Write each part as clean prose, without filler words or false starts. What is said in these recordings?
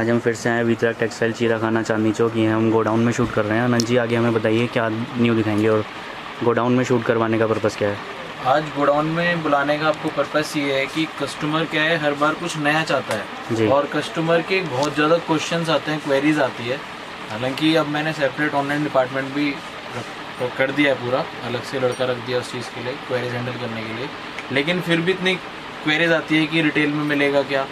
आज हम फिर से आए वितरक टेक्सटाइल चीरा खाना चांदनी चौक। ये हम गोडाउन में शूट कर रहे हैं। आनंद जी आगे हमें बताइए क्या न्यू दिखाएंगे और गोडाउन में शूट करवाने का पर्पज़ क्या है? आज गोडाउन में बुलाने का आपको पर्पस ये है कि कस्टमर क्या है, हर बार कुछ नया चाहता जी। है और कस्टमर के बहुत ज़्यादा क्वेश्चंस आते हैं, क्वेरीज आती है। हालांकि अब मैंने सेपरेट ऑनलाइन डिपार्टमेंट भी कर दिया है, पूरा अलग से लड़का रख दिया उस चीज़ के लिए, क्वेरीज हैंडल करने के लिए। लेकिन फिर भी इतनी क्वेरीज आती है कि रिटेल में मिलेगा क्या,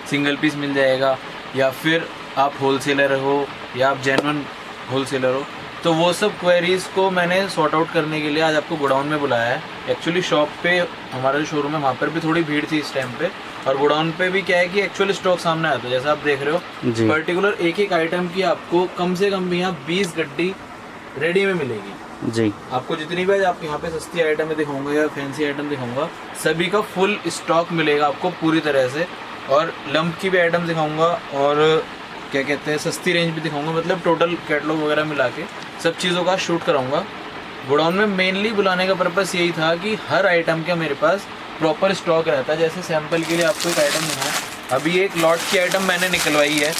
सिंगल पीस मिल जाएगा, या फिर आप होलसेलर हो या आप जेन्युइन होलसेलर हो। तो वो सब क्वेरीज़ को मैंने सॉर्ट आउट करने के लिए आज आपको गोडाउन में बुलाया है। एक्चुअली शॉप पे हमारा जो शोरूम है वहाँ पर भी थोड़ी भीड़ थी इस टाइम पे, और गोडाउन पे भी क्या है कि एक्चुअली स्टॉक सामने आता है। जैसा आप देख रहे हो, पर्टिकुलर एक एक आइटम की आपको कम से कम भी यहाँ 20 गड्डी रेडी में मिलेगी जी। आपको जितनी भी आप यहाँ पे सस्ती आइटम दिखाऊंगा या फैंसी आइटम दिखाऊंगा, सभी का फुल स्टॉक मिलेगा आपको पूरी तरह से। और लंप की भी आइटम दिखाऊंगा और क्या कहते हैं सस्ती रेंज भी दिखाऊंगा, मतलब टोटल कैटलॉग वगैरह मिला के सब चीज़ों का शूट कराऊंगा। गोडाउन में मेनली बुलाने का पर्पस यही था कि हर आइटम का मेरे पास प्रॉपर स्टॉक रहता है। जैसे सैंपल के लिए आपको एक आइटम दिखाऊँ, अभी एक लॉट की आइटम मैंने निकलवाई है।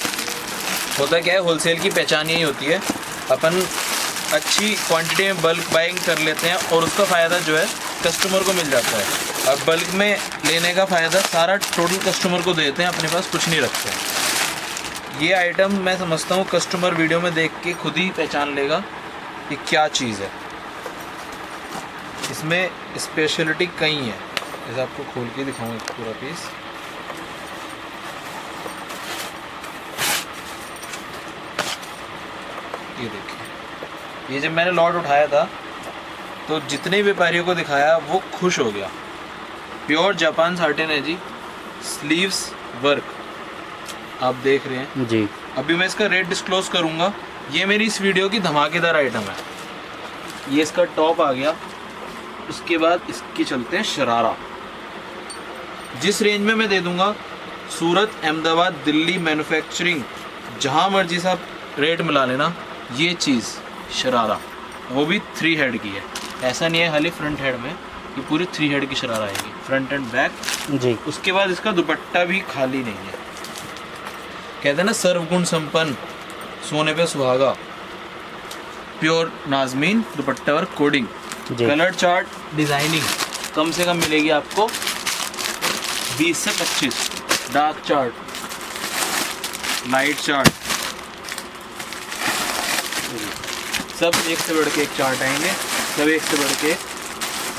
होता क्या है, होलसेल की पहचान यही होती है, अपन अच्छी क्वांटिटी में बल्क बाइंग कर लेते हैं और उसका फ़ायदा जो है कस्टमर को मिल जाता है। और बल्क में लेने का फ़ायदा सारा टोटल कस्टमर को देते हैं, अपने पास कुछ नहीं रखते। ये आइटम मैं समझता हूँ कस्टमर वीडियो में देख के खुद ही पहचान लेगा कि क्या चीज़ है। इसमें स्पेशलिटी कई है, जैसे आपको खोल के दिखाऊंगा पूरा पीस। ये देखिए, ये जब मैंने लॉट उठाया था तो जितने व्यापारियों को दिखाया वो खुश हो गया। प्योर जापान साटिन है जी, स्लीव्स वर्क आप देख रहे हैं जी। अभी मैं इसका रेट डिस्क्लोज करूंगा। ये मेरी इस वीडियो की धमाकेदार आइटम है। ये इसका टॉप आ गया, उसके बाद इसकी चलते हैं शरारा। जिस रेंज में मैं दे दूंगा, सूरत, अहमदाबाद, दिल्ली मैन्युफैक्चरिंग, जहां मर्जी से आप रेट मिला लेना। ये चीज़ शरारा वो भी 3 हेड की है, ऐसा नहीं है खाली फ्रंट हेड में, ये पूरी 3 हेड की शरारा आएगी, फ्रंट एंड बैक जी। उसके बाद इसका दुपट्टा भी खाली नहीं है। कहते हैं ना सर्वगुण संपन्न, सोने पे सुहागा, प्योर नाजमीन दुपट्टा और कोडिंग, कलर चार्ट डिजाइनिंग कम से कम मिलेगी आपको 20 से 25, डार्क चार्ट, लाइट चार्ट, सब एक से बढ़ के एक चार्ट आएंगे, सब एक से बढ़ के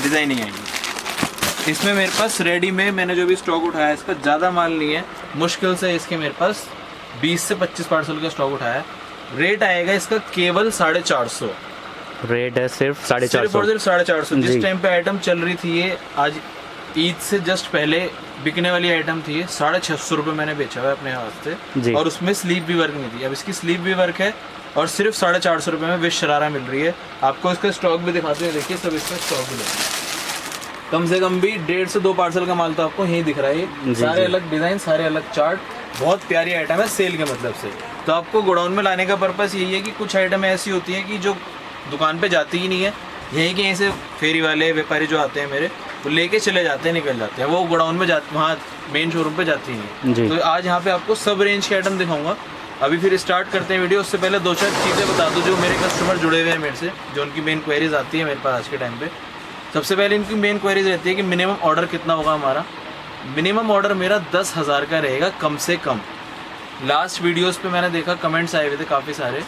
डिजाइनिंग आएंगी। इसमें मेरे पास रेडी में मैंने जो भी स्टॉक उठाया है, इसका ज़्यादा माल नहीं है, मुश्किल से इसके मेरे पास 20 से 25 पार्सल का स्टॉक उठाया है। रेट आएगा इसका केवल 450। रेट है सिर्फ 450। 450 जिस टाइम पे आइटम चल रही थी, ये आज ईद से जस्ट पहले बिकने वाली आइटम थी। 650 रुपये मैंने बेचा हुआ है अपने हाथ से, और उसमें स्लीव भी वर्क नहीं थी। अब इसकी स्लीव भी वर्क है और सिर्फ 450 रुपये में विश शरारा मिल रही है। आपको इसका स्टॉक भी दिखाते हैं, देखिए सब इसका स्टॉक भी देखिए। कम से कम भी 1.5 से 2 पार्सल का माल तो आपको यहीं दिख रहा है। सारे अलग डिज़ाइन, सारे अलग चार्ट, बहुत प्यारी आइटम है सेल के मतलब से। तो आपको गोडाउन में लाने का पर्पस यही है कि कुछ आइटम ऐसी होती है कि जो दुकान पे जाती ही नहीं है, यहीं के यहीं से फेरी वाले व्यापारी जो आते हैं मेरे, वो लेके चले जाते हैं, निकल जाते हैं, वो गोडाउन में जाते, वहाँ मेन शोरूम पे जाती नहीं है। तो आज यहाँ पे आपको सब रेंज के आइटम दिखाऊंगा। अभी फिर स्टार्ट करते हैं वीडियो। उससे पहले 2-4 चीज़ें बता दूँ जो मेरे कस्टमर जुड़े हुए हैं मेरे से, जो उनकी मेन क्वेरीज आती है मेरे पास आज के टाइम पे। सबसे पहले इनकी मेन क्वेरीज रहती है कि मिनिमम ऑर्डर कितना होगा हमारा। मिनिमम ऑर्डर मेरा 10,000 का रहेगा कम से कम। लास्ट वीडियोस पे मैंने देखा कमेंट्स आए हुए थे काफ़ी सारे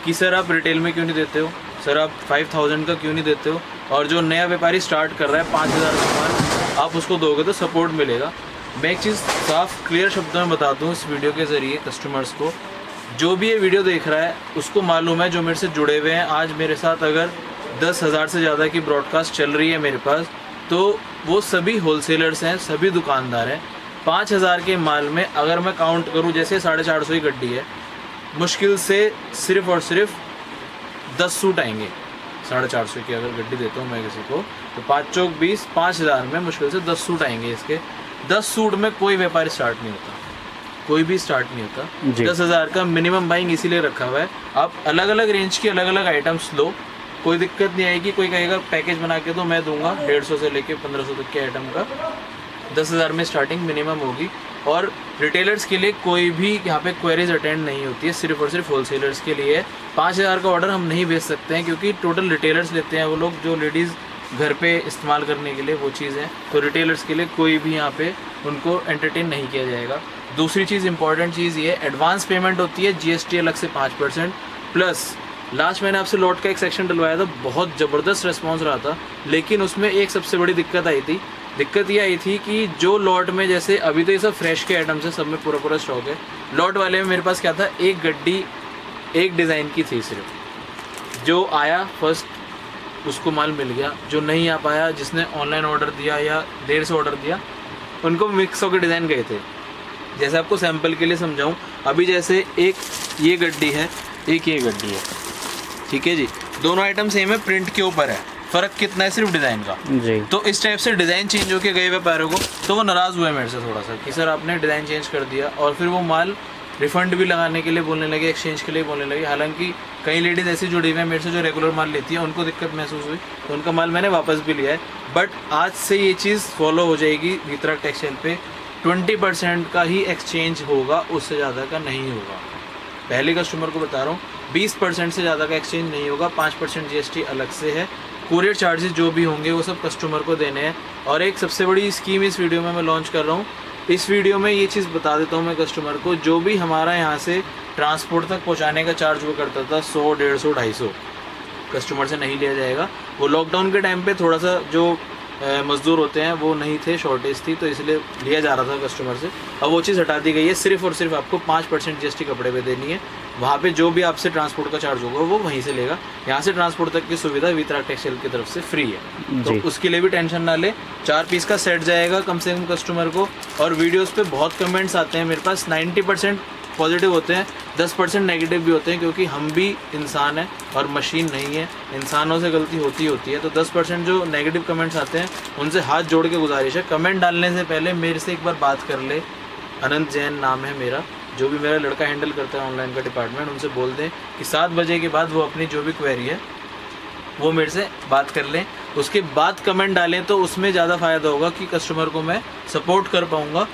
कि सर आप रिटेल में क्यों नहीं देते हो, सर आप 5000 का क्यों नहीं देते हो, और जो नया व्यापारी स्टार्ट कर रहा है 5000 का माल आप उसको दोगे तो सपोर्ट मिलेगा। मैं एक चीज़ साफ क्लियर शब्दों में बता दूँ इस वीडियो के ज़रिए कस्टमर्स को, जो भी ये वीडियो देख रहा है उसको मालूम है, जो मेरे से जुड़े हुए हैं। आज मेरे साथ अगर 10,000 से ज़्यादा की ब्रॉडकास्ट चल रही है मेरे पास, तो वो सभी होलसेलर्स हैं, सभी दुकानदार हैं। 5,000 के माल में अगर मैं काउंट करूं, जैसे 450 की गड्डी है, मुश्किल से सिर्फ और सिर्फ 10 सूट आएंगे। 450 की अगर गड्डी देता हूं मैं किसी को, तो 5 चौक 20, 5,000 में मुश्किल से 10 सूट आएंगे इसके। 10 सूट में कोई व्यापारी स्टार्ट नहीं होता, कोई भी स्टार्ट नहीं होता। 10,000 का मिनिमम बाइंग इसीलिए रखा हुआ है। आप अलग अलग रेंज की अलग अलग आइटम्स लो, कोई दिक्कत नहीं आएगी। कोई कहेगा पैकेज बना के तो मैं दूंगा 150 से लेके 1500 तक के आइटम का। 10,000 में स्टार्टिंग मिनिमम होगी। और रिटेलर्स के लिए कोई भी यहाँ पे क्वेरीज अटेंड नहीं होती है, सिर्फ और सिर्फ होलसेलर्स के लिए। 5000 का ऑर्डर हम नहीं भेज सकते हैं क्योंकि टोटल रिटेलर्स लेते हैं वो लोग, जो लेडीज़ घर पे इस्तेमाल करने के लिए वो चीज़ें, तो रिटेलर्स के लिए कोई भी यहाँ पे उनको एंटरटेन नहीं किया जाएगा। दूसरी चीज़, इंपॉर्टेंट चीज़ ये, एडवांस पेमेंट होती है, GST अलग से 5%, प्लस लास्ट मैंने आपसे लॉट का एक सेक्शन डलवाया था, बहुत ज़बरदस्त रिस्पॉन्स रहा था, लेकिन उसमें एक सबसे बड़ी दिक्कत आई थी। दिक्कत ये आई थी कि जो लॉट में, जैसे अभी तो ये सब फ्रेश के आइटम्स है, सब में पूरा स्टॉक है, लॉट वाले में मेरे पास क्या था, एक गड्डी एक डिज़ाइन की थी सिर्फ, जो आया फर्स्ट उसको माल मिल गया, जो नहीं आ पाया, जिसने ऑनलाइन ऑर्डर दिया या देर से ऑर्डर दिया, उनको मिक्स होकर डिज़ाइन गए थे। जैसे आपको सैम्पल के लिए समझाऊं, अभी जैसे एक ये गड्डी है, एक ये गड्डी है, ठीक है जी, दोनों आइटम सेम है, प्रिंट के ऊपर है, फ़र्क कितना है, सिर्फ डिज़ाइन का जी। तो इस टाइप से डिज़ाइन चेंज होके गए व्यापारियों को, तो वो नाराज़ हुए मेरे से थोड़ा सा कि सर आपने डिज़ाइन चेंज कर दिया, और फिर वो माल रिफ़ंड भी लगाने के लिए बोलने लगे, एक्सचेंज के लिए बोलने लगे। हालांकि कई लेडीज़ ऐसी जुड़ी हुई हैं मेरे से जो रेगुलर माल लेती है, उनको दिक्कत महसूस हुई तो उनका माल मैंने वापस भी लिया है। बट आज से ये चीज़ फॉलो हो जाएगी, वितरक टेक्सटाइल पे 20% का ही एक्सचेंज होगा, उससे ज़्यादा का नहीं होगा। पहले कस्टमर को बता रहा हूँ, 20% से ज़्यादा का एक्सचेंज नहीं होगा, 5% GST अलग से है, कुरियर चार्जेस जो भी होंगे वो सब कस्टमर को देने हैं। और एक सबसे बड़ी स्कीम इस वीडियो में मैं लॉन्च कर रहा हूँ। इस वीडियो में ये चीज़ बता देता हूँ मैं कस्टमर को, जो भी हमारा यहाँ से ट्रांसपोर्ट तक पहुँचाने का चार्ज वो करता था 100, 150, 250, कस्टमर से नहीं लिया जाएगा। वो लॉकडाउन के टाइम पे थोड़ा सा जो मज़दूर होते हैं वो नहीं थे, शॉर्टेज थी, तो इसलिए लिया जा रहा था कस्टमर से। अब वो चीज़ हटा दी गई है, सिर्फ और सिर्फ आपको 5% GST कपड़े पे देनी है। वहाँ पे जो भी आपसे ट्रांसपोर्ट का चार्ज होगा वो वहीं से लेगा। यहाँ से ट्रांसपोर्ट तक की सुविधा वितरक टेक्सटाइल की तरफ से फ्री है, तो उसके लिए भी टेंशन ना ले। 4 पीस का सेट जाएगा कम से कम कस्टमर को। और वीडियोज़ पे बहुत कमेंट्स आते हैं मेरे पास, 90% पॉजिटिव होते हैं, 10% नेगेटिव भी होते हैं, क्योंकि हम भी इंसान हैं और मशीन नहीं है, इंसानों से गलती होती है। तो 10% जो नेगेटिव कमेंट्स आते हैं उनसे हाथ जोड़ के गुजारिश है, कमेंट डालने से पहले मेरे से एक बार बात कर ले। अनंत जैन नाम है मेरा, जो भी मेरा लड़का हैंडल करता है ऑनलाइन का डिपार्टमेंट, उनसे बोल दें कि 7 बजे के बाद वो अपनी जो भी क्वेरी है वो मेरे से बात कर लें, उसके बाद कमेंट डालें, तो उसमें ज़्यादा फ़ायदा होगा कि कस्टमर को मैं सपोर्ट कर पाऊँगा,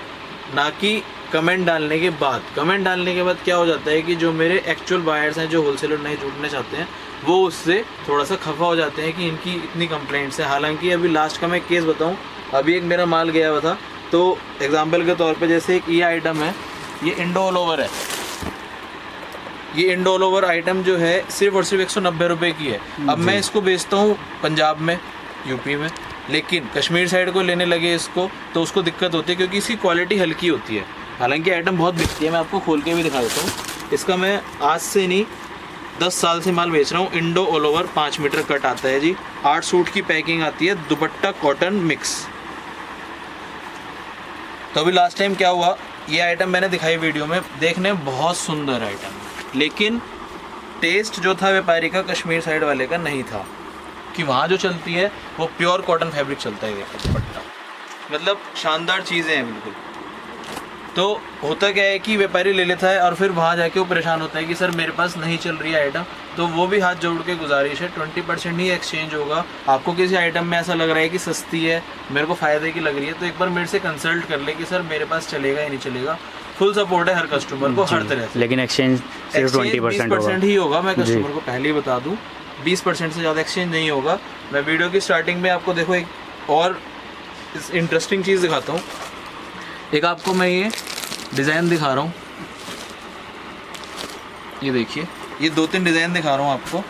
ना कि कमेंट डालने के बाद। कमेंट डालने के बाद क्या हो जाता है कि जो मेरे एक्चुअल बायर्स हैं, जो होलसेलर नहीं जुड़ना चाहते हैं, वो उससे थोड़ा सा खफा हो जाते हैं कि इनकी इतनी कंप्लेंट्स हैं। हालांकि अभी लास्ट का मैं केस बताऊं, अभी एक मेरा माल गया हुआ था, तो एग्जांपल के तौर पे जैसे एक ये आइटम है, ये इंडो ऑल ओवर है, ये इंडो ऑल ओवर आइटम जो है सिर्फ और सिर्फ 190 रुपये की है। अब मैं इसको बेचता हूँ पंजाब में, यूपी में, लेकिन कश्मीर साइड को लेने लगे इसको तो उसको दिक्कत होती है, क्योंकि इसकी क्वालिटी हल्की होती है। हालांकि आइटम बहुत बिकती है, मैं आपको खोल के भी दिखा देता हूँ। इसका मैं आज से नहीं 10 साल से माल बेच रहा हूँ। Indo all over 5 metre cut आता है जी, 8 सूट की पैकिंग आती है, दुपट्टा कॉटन मिक्स। तो अभी लास्ट टाइम क्या हुआ, ये आइटम मैंने दिखाई वीडियो में, देखने में बहुत सुंदर आइटम, लेकिन टेस्ट जो था व्यापारी का कश्मीर साइड वाले का नहीं था, कि वहाँ जो चलती है वो प्योर कॉटन फैब्रिक चलता है। देखो दुपट्टा, मतलब शानदार चीज़ें हैं बिल्कुल। तो होता क्या है कि व्यापारी ले लेता है और फिर वहाँ जाके वो परेशान होता है कि सर मेरे पास नहीं चल रही है आइटम। तो वो भी हाथ जोड़ के गुजारिश है, 20% ही एक्सचेंज होगा। आपको किसी आइटम में ऐसा लग रहा है कि सस्ती है, मेरे को फ़ायदे की लग रही है, तो एक बार मेरे से कंसल्ट कर ले कि सर मेरे पास चलेगा या नहीं चलेगा। फुल सपोर्ट है हर कस्टमर को हर तरह से, लेकिन एक्सचेंज सिर्फ 20% ही होगा। मैं कस्टमर को पहले ही बता दूँ, 20% से ज़्यादा एक्सचेंज नहीं होगा। मैं वीडियो की स्टार्टिंग में आपको देखो एक और इंटरेस्टिंग चीज़ दिखाता हूँ। एक आपको मैं ये डिज़ाइन दिखा रहा हूँ, ये देखिए, ये 2-3 डिज़ाइन दिखा रहा हूँ आपको,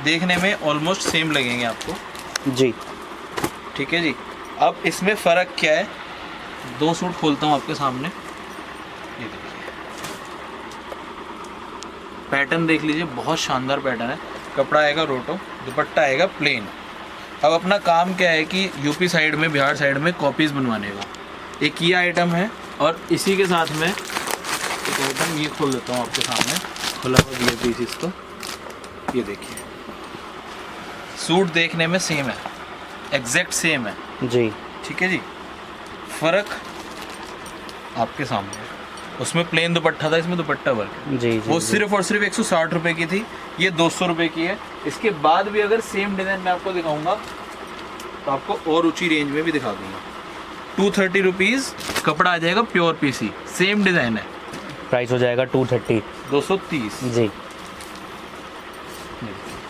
देखने में ऑलमोस्ट सेम लगेंगे आपको जी, ठीक है जी। अब इसमें फ़र्क क्या है, 2 सूट खोलता हूँ आपके सामने, ये देखिए, पैटर्न देख लीजिए, बहुत शानदार पैटर्न है। कपड़ा आएगा रोटो, दुपट्टा आएगा प्लेन। अब अपना काम क्या है कि यूपी साइड में, बिहार साइड में कॉपीज़ बनवाने का। एक ये आइटम है और इसी के साथ में एक आइटम ये खोल देता हूँ आपके सामने, खुला हुआ ये पीस इसको, ये देखिए, सूट देखने में सेम है, एग्जैक्ट सेम है जी, ठीक है जी। फ़र्क आपके सामने, उसमें प्लेन दुपट्टा था, इसमें दुपट्टा वर्क जी, वो सिर्फ और सिर्फ 160 रुपये की थी, ये 200 रुपये की है। इसके बाद भी अगर सेम डिज़ाइन मैं आपको दिखाऊंगा तो आपको और ऊंची रेंज में भी दिखा दूंगा। 230 रुपीज़ कपड़ा आ जाएगा प्योर पीसी, सेम डिज़ाइन है। प्राइस हो जाएगा 230। 230 जी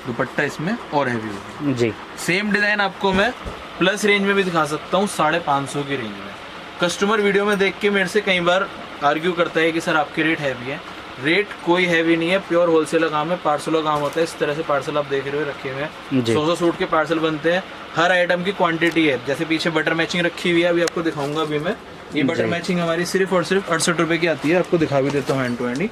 दुपट्टा इसमें और हैवी होगा। जी। सेम डिज़ाइन आपको मैं प्लस रेंज में भी दिखा सकता हूँ, 550 की रेंज में। कस्टमर वीडियो में देख के मेरे से कई बार आर्ग्यू करता है कि सर आपके रेट हैवी है। रेट कोई हैवी नहीं है, प्योर होलसेल काम है, पार्सलों काम होता है। इस तरह से पार्सल आप देख रहे हो रखे हुए हैं, 100 सूट के पार्सल बनते हैं। हर आइटम की क्वांटिटी है। जैसे पीछे बटर मैचिंग रखी हुई है, अभी आपको दिखाऊंगा। अभी मैं ये बटर मैचिंग हमारी सिर्फ और सिर्फ 68 रुपये की आती है। आपको दिखा भी देता हूँ हैंड टू हैंड ही,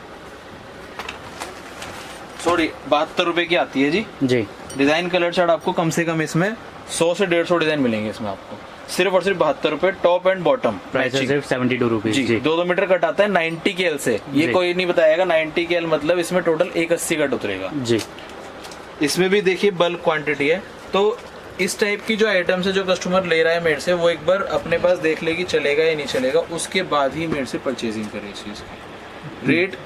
सॉरी 72 रुपये की आती है जी। डिज़ाइन कलर चार्ट आपको कम से कम इसमें 100 से 150 डिज़ाइन मिलेंगे इसमें आपको, सिर्फ और सिर्फ 72 रुपये, टॉप एंड बॉटम। प्राइस सिर्फ 72 रुपीज़ जी। 2-2 मीटर कट आता है 90 KL से। ये कोई नहीं बताएगा 90 KL मतलब इसमें टोटल 180 कट उतरेगा जी। इसमें भी देखिए बल्क क्वांटिटी है। तो इस टाइप की जो आइटम्स है, जो कस्टमर ले रहा है मेरे से, वो एक बार अपने पास देख ले कि चलेगा या नहीं चलेगा, उसके बाद ही मेरे से परचेजिंग करे इस चीज़ की। रेट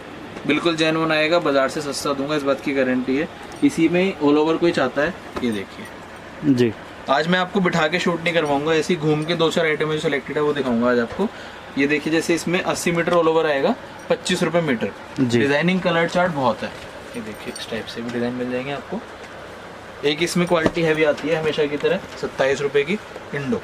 बिल्कुल जेन्युइन आएगा, बाजार से सस्ता दूंगा, इस बात की गारंटी है। इसी में ऑल ओवर कोई चाहता है, ये देखिए जी। आज मैं आपको बिठा के शूट नहीं करवाऊंगा, ऐसे ही घूम के 2-4 आइटम जो सिलेक्टेड है वो दिखाऊंगा आज आपको। ये देखिए, जैसे इसमें 80 मीटर ऑल ओवर आएगा, 25 रुपये मीटर। डिजाइनिंग कलर चार्ट बहुत है। ये देखिए इस टाइप से भी डिजाइन मिल जाएंगे आपको। एक इसमें क्वालिटी हैवी आती है हमेशा की तरह, 27 रुपये की इंडो।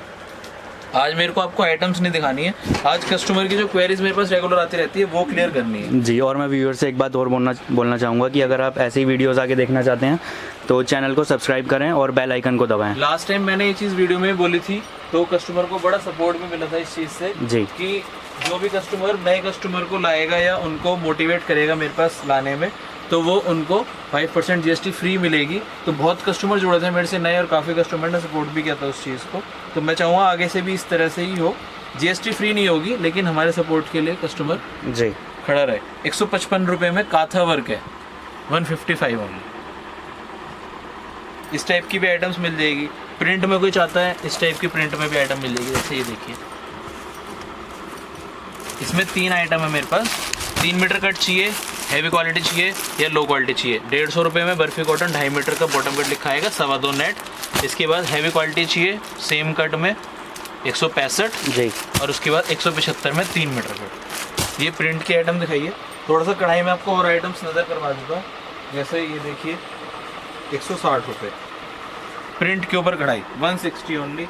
आज मेरे को आपको आइटम्स नहीं दिखानी है, आज कस्टमर की जो क्वेरीज मेरे पास रेगुलर आती रहती है वो क्लियर करनी है जी। और मैं व्यूअर से एक बात और बोलना चाहूँगा कि अगर आप ऐसे ही वीडियोस आगे देखना चाहते हैं तो चैनल को सब्सक्राइब करें और बेल आइकन को दबाएं। लास्ट टाइम मैंने ये चीज़ वीडियो में बोली थी, तो कस्टमर को बड़ा सपोर्ट भी मिला था इस चीज़ से जी, कि जो भी कस्टमर नए कस्टमर को लाएगा या उनको मोटिवेट करेगा मेरे पास लाने में, तो वो उनको 5% GST फ्री मिलेगी। तो बहुत कस्टमर जुड़े थे मेरे से नए, और काफ़ी कस्टमर ने सपोर्ट भी किया था उस चीज़ को। तो मैं चाहूँगा आगे से भी इस तरह से ही हो। GST फ्री नहीं होगी, लेकिन हमारे सपोर्ट के लिए कस्टमर जी खड़ा रहे। 155 रुपये में काथा वर्क है, 155 ओनली। इस टाइप की भी आइटम्स मिल जाएगी। प्रिंट में कोई चाहता है, इस टाइप की प्रिंट में भी आइटम मिल जाएगी। जैसे ये देखिए, इसमें 3 आइटम है मेरे पास। 3 मीटर कट चाहिए, हैवी क्वालिटी चाहिए या लो क्वालिटी चाहिए। 150 रुपये में बर्फी कॉटन 2.5 मीटर का बॉटम कट लिखा आएगा, 2.25 नेट। इसके बाद हैवी क्वालिटी चाहिए सेम कट में 165 जी, और उसके बाद 175 में 3 मीटर कट। ये प्रिंट की आइटम दिखाइए। थोड़ा सा कढ़ाई में आपको और आइटम्स नज़र करवा दूँगा। जैसे ये देखिए 160 रुपये प्रिंट के ऊपर कढ़ाई, 160 ओनली।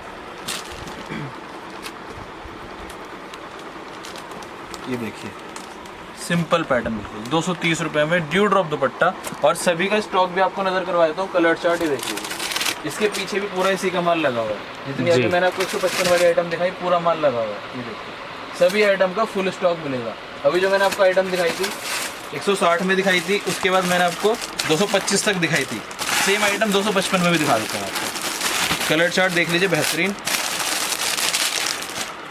ये देखिए सिंपल पैटर्न बिल्कुल 230 रुपये में ड्यू ड्रॉप दुपट्टा। और सभी का स्टॉक भी आपको नज़र करवा देता हूँ। कलर चार्ट ही देखिए, इसके पीछे भी पूरा इसी का माल लगा हुआ है। जितनी अभी मैंने आपको 155 वाली आइटम दिखाई, पूरा माल लगा हुआ है। ये देखिए सभी आइटम का फुल स्टॉक मिलेगा। अभी जो मैंने आपको आइटम दिखाई थी 160 में दिखाई थी, उसके बाद मैंने आपको 225 तक दिखाई थी। सेम आइटम 255 में भी दिखा देता हूँ आपको। कलर चार्ट देख लीजिए, बेहतरीन।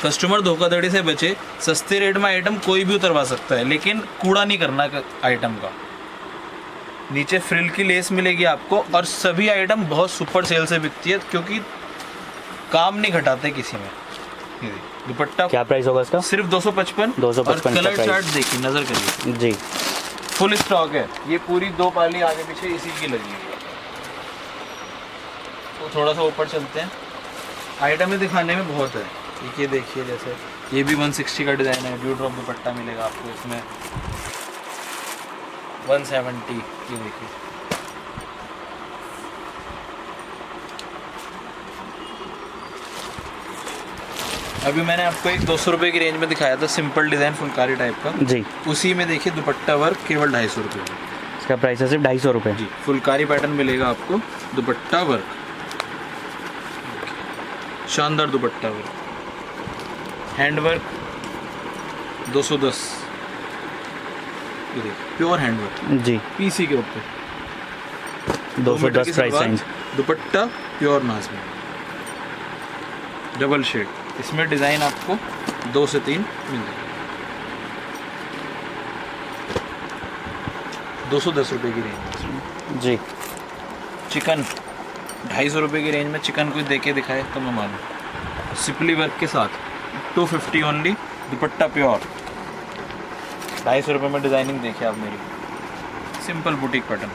कस्टमर धोखाधड़ी से बचे। सस्ते रेट में आइटम कोई भी उतरवा सकता है, लेकिन कूड़ा नहीं करना आइटम का। नीचे फ्रिल की लेस मिलेगी आपको, और सभी आइटम बहुत सुपर सेल से बिकती है, क्योंकि काम नहीं घटाते किसी में। दुपट्टा क्या प्राइस होगा इसका? सिर्फ 255। और कलर चार्ट देखिए, नजर करिए जी, फुल स्टॉक है। ये पूरी 2 पाली आगे पीछे इसी की लगी है। तो थोड़ा सा ऊपर चलते हैं, आइटम में दिखाने में बहुत है। ये देखिए, जैसे ये भी 160 का डिज़ाइन है। ड्यू ड्रॉप दुपट्टा मिलेगा आपको इसमें 170। ये देखिए अभी मैंने आपको एक 200 रुपये की रेंज में दिखाया था, सिंपल डिज़ाइन फुलकारी टाइप का जी। उसी में देखिए दुपट्टा वर्क केवल 250 रुपये। इसका प्राइस है सिर्फ 250 रुपये जी। फुलकारी पैटर्न मिलेगा आपको, दुपट्टा वर्क, शानदार दुपट्टा वर्क, हैंड वर्क 210। ये देखिए प्योर हैंड वर्क जी, पीसी के ऊपर 210 प्राइस रेंज। दुपट्टा प्योर नाज में, डबल शेड। इसमें डिज़ाइन आपको 2 से 3 मिल जाएगा। 210 रुपये की रेंज जी। चिकन 250 रुपये की रेंज में चिकन कोई देके दिखाए तो मैं मानूँ। सिपली वर्क के साथ 250 ओनली। दुपट्टा प्योर 250 रुपये में। डिज़ाइनिंग देखिए आप मेरी, सिंपल बुटीक पैटर्न।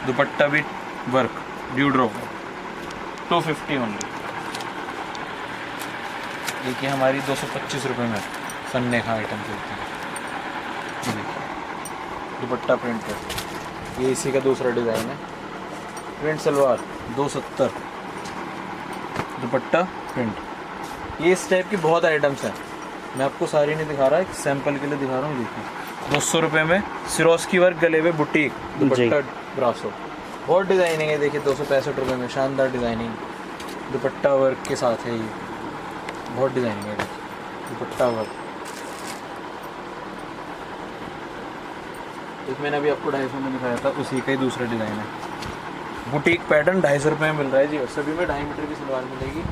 दुपट्टा भी वर्क, ड्यू ड्रॉप। 250 ओनली। देखिए हमारी 225 रुपये में सन्ने का आइटम चलती है। ये देखिए दुपट्टा प्रिंट है, ये इसी का दूसरा डिज़ाइन है। प्रिंट सलवार 270, दुपट्टा प्रिंट। ये इस टाइप की बहुत आइटम्स हैं, मैं आपको सारी नहीं दिखा रहा, एक सैंपल के लिए दिखा रहा हूँ। देखिए 200 रुपये में सिरोस्की वर्क गले में बुटीक दुपट्टा ब्रासो, बहुत डिज़ाइनिंग है। देखिए 265 रुपये में शानदार डिज़ाइनिंग, दुपट्टा वर्क के साथ है। ये बहुत डिज़ाइनिंग है, दुपट्टा वर्क। एक मैंने अभी आपको 250 में दिखाया था, उसी का ही दूसरा डिज़ाइन है। बुटीक पैटर्न 250 रुपये में मिल रहा है जी, और सभी में 2.5 मीटर की सलवार मिलेगी,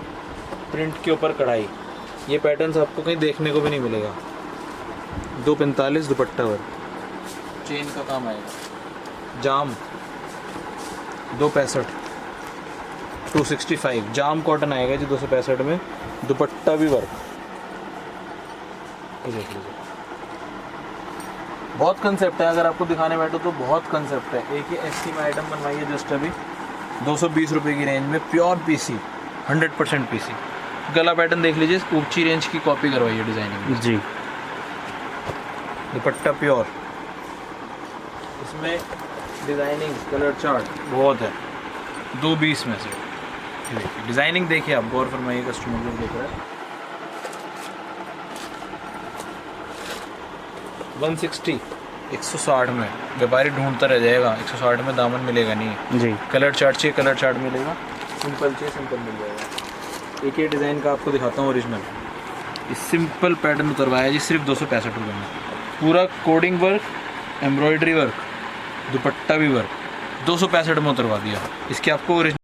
प्रिंट के ऊपर कढ़ाई। ये पैटर्न्स आपको कहीं देखने को भी नहीं मिलेगा। 245 दुपट्टा वर्क, चेन का काम आएगा। जाम 265, 265 जाम कॉटन आएगा जी 265 में, दुपट्टा भी वर्क। ये देख लीजिए, बहुत कंसेप्ट है। अगर आपको दिखाने बैठो तो बहुत कंसेप्ट है। एक ही एसटी में आइटम बनवाई है जस्ट अभी 220 रुपये की रेंज में, प्योर पीसी, 100% पीसी। गला पैटर्न देख लीजिए, ऊंची रेंज की कॉपी करवाई है डिज़ाइनिंग जी। दुपट्टा प्योर, इसमें डिज़ाइनिंग कलर चार्ट बहुत है। 220 में से देखिए डिज़ाइनिंग, देखिए आप गौर फरमाइए, कस्टमर जो देख रहा है। 160, 160 में व्यापारी ढूंढता रह जाएगा, 160 में दामन मिलेगा नहीं जी। कलर चार्ट चाहिए कलर चार्ट मिलेगा, सिंपल चाहिए सिंपल मिल जाएगा। एक ही डिज़ाइन का आपको दिखाता हूँ ओरिजिनल। इस सिंपल पैटर्न उतरवाया जी सिर्फ 265 रुपये में, पूरा कोडिंग वर्क, एम्ब्रॉयडरी वर्क, दुपट्टा भी वर्क, 265 में उतरवा दिया। इसके आपको ओरिजिनल